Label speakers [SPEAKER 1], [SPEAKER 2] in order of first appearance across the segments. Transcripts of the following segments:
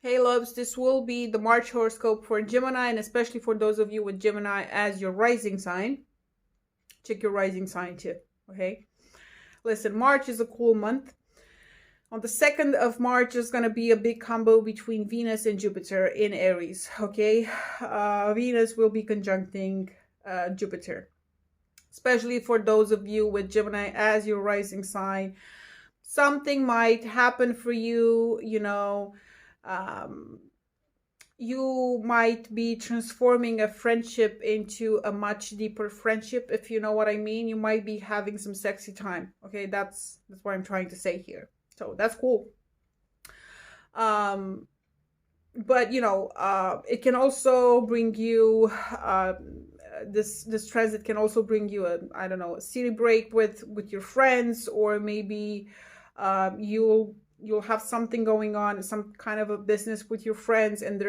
[SPEAKER 1] Hey loves, this will be the March horoscope for Gemini, and especially for those of you with Gemini as your rising sign. Check your rising sign too, okay? Listen, March is a cool month. On the 2nd of March, there's going to be a big combo between Venus and Jupiter in Aries, okay? Venus will be conjuncting Jupiter, especially for those of you with Gemini as your rising sign. Something might happen for you, you might be transforming a friendship into a much deeper friendship, if you know what I mean. You might be having some sexy time, okay? That's what I'm trying to say here. So that's cool. But it can also bring you this transit can also bring you a city break with your friends, or maybe you'll have something going on, some kind of a business with your friends, and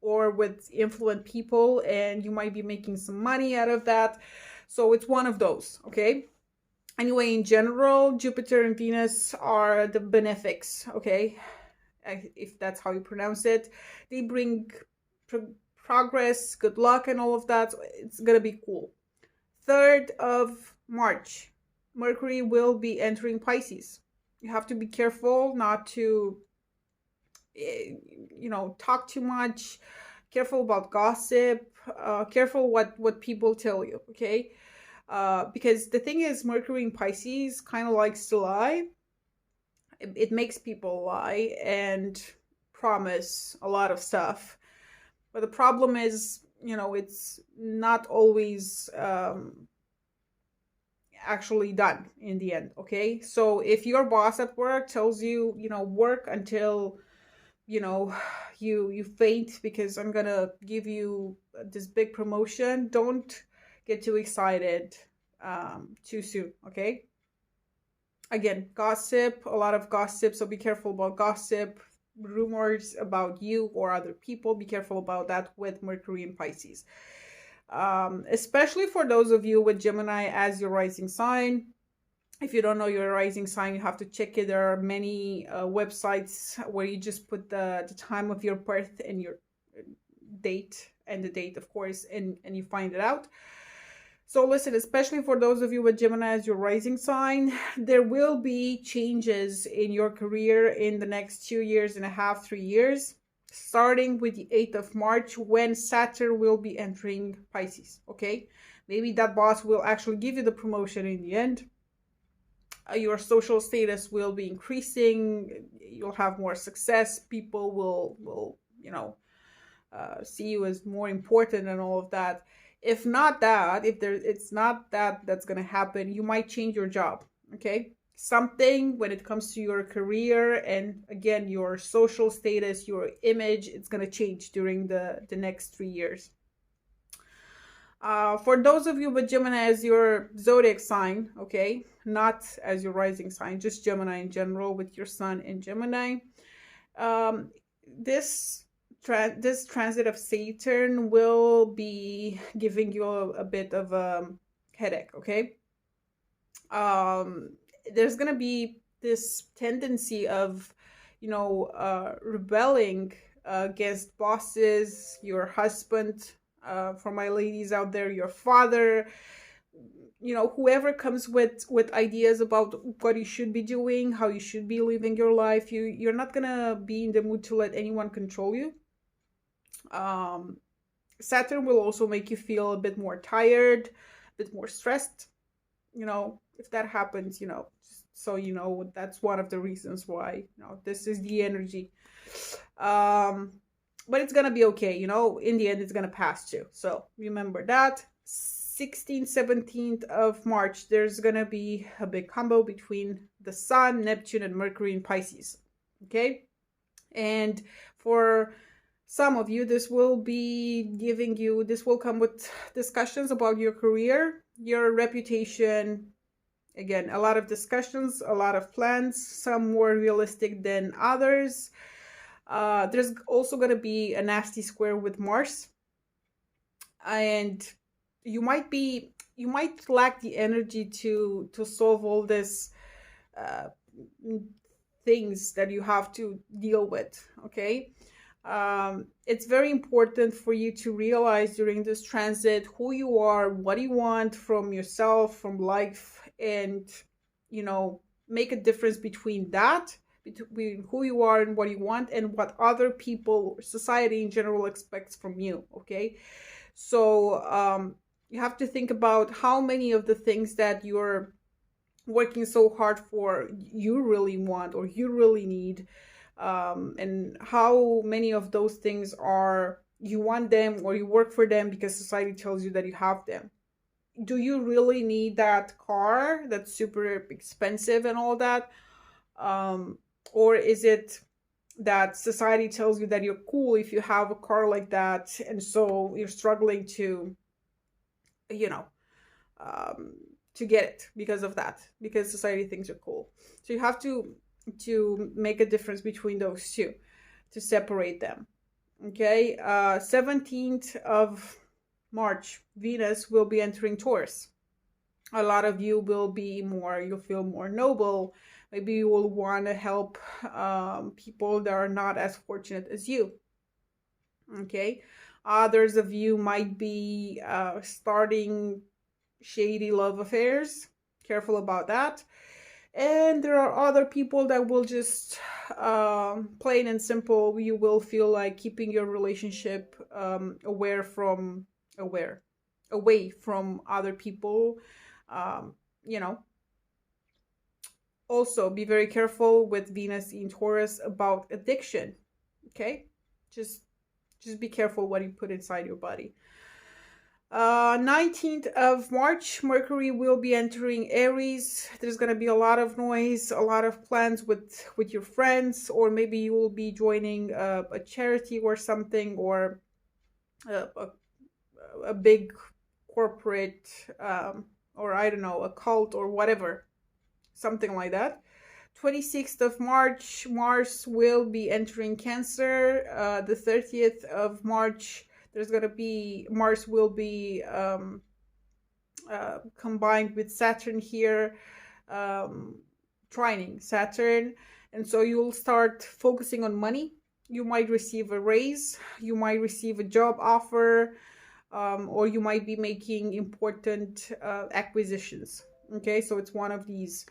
[SPEAKER 1] or with influential people, and you might be making some money out of that. So it's one of those, okay? Anyway, in general, Jupiter and Venus are the benefics, okay? If that's how you pronounce it. They bring progress, good luck, and all of that. It's gonna be cool. 3rd of March, Mercury will be entering Pisces. You have to be careful not to talk too much, careful about gossip, careful what people tell you, okay? Because the thing is, Mercury in Pisces kind of likes to lie. It makes people lie and promise a lot of stuff, but the problem is, it's not always actually done in the end, okay? So if your boss at work tells you, work until you faint because I'm gonna give you this big promotion, don't get too excited too soon, okay? Again, gossip, a lot of gossip, so be careful about gossip, rumors about you or other people. Be careful about that with Mercury in Pisces. Especially for those of you with Gemini as your rising sign. If you don't know your rising sign, you have to check it. There are many websites where you just put the time of your birth and your date, and the date, of course, and you find it out. So listen, especially for those of you with Gemini as your rising sign, there will be changes in your career in the next 2.5 years, 3 years, starting with the 8th of March when Saturn will be entering Pisces, okay? Maybe that boss will actually give you the promotion in the end. Your social status will be increasing. You'll have more success. People will see you as more important and all of that. If not that, it's not that's going to happen, you might change your job, okay? Something when it comes to your career and, again, your social status, your image, it's going to change during the next 3 years. For those of you with Gemini as your zodiac sign, okay, not as your rising sign, just Gemini in general with your sun in Gemini, this transit of Saturn will be giving you a bit of a headache, okay? There's gonna be this tendency of, rebelling against bosses, your husband, for my ladies out there, your father, whoever comes with ideas about what you should be doing, how you should be living your life. You're not gonna be in the mood to let anyone control you. Saturn will also make you feel a bit more tired, a bit more stressed. If that happens, so that's one of the reasons why, this is the energy. But it's gonna be okay, in the end it's gonna pass too. So remember that. 16th, 17th of March, there's gonna be a big combo between the Sun, Neptune, and Mercury in Pisces, okay? And for some of you, this will come with discussions about your career, your reputation. Again, a lot of discussions, a lot of plans, some more realistic than others. There's also going to be a nasty square with Mars, and you might lack the energy to solve all this things that you have to deal with, okay? It's very important for you to realize during this transit who you are, what you want from yourself, from life, and, you know, make a difference between that, between who you are and what you want, and what other people, society in general, expects from you. Okay, so you have to think about how many of the things that you're working so hard for you really want or you really need, and how many of those things are you want them or you work for them because society tells you that you have them. Do you really need that car that's super expensive and all that, um, or is it that society tells you that you're cool if you have a car like that, and so you're struggling to, you know, um, to get it because of that, because society thinks you're cool. So you have to make a difference between those two, to separate them. Okay, 17th of March, Venus will be entering Taurus. A lot of you will be more, you'll feel more noble. Maybe you will want to help people that are not as fortunate as you. Okay, others of you might be starting shady love affairs. Careful about that. And there are other people that will just, plain and simple, you will feel like keeping your relationship away from other people. Um, you know, also be very careful with Venus in Taurus about addiction. Okay, just be careful what you put inside your body. 19th of March, Mercury will be entering Aries. There's going to be a lot of noise, a lot of plans with your friends, or maybe you will be joining a charity or something, or a big corporate, or I don't know, a cult or whatever, something like that. 26th of March, Mars will be entering Cancer. The 30th of March, there's going to be, Mars will be combined with Saturn here, trining Saturn. And so you'll start focusing on money. You might receive a raise, you might receive a job offer, or you might be making important acquisitions. Okay, so it's one of these.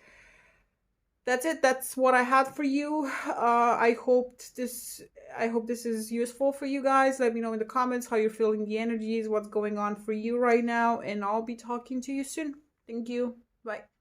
[SPEAKER 1] That's it. That's what I had for you. I hope this is useful for you guys. Let me know in the comments how you're feeling the energies, what's going on for you right now, and I'll be talking to you soon. Thank you. Bye.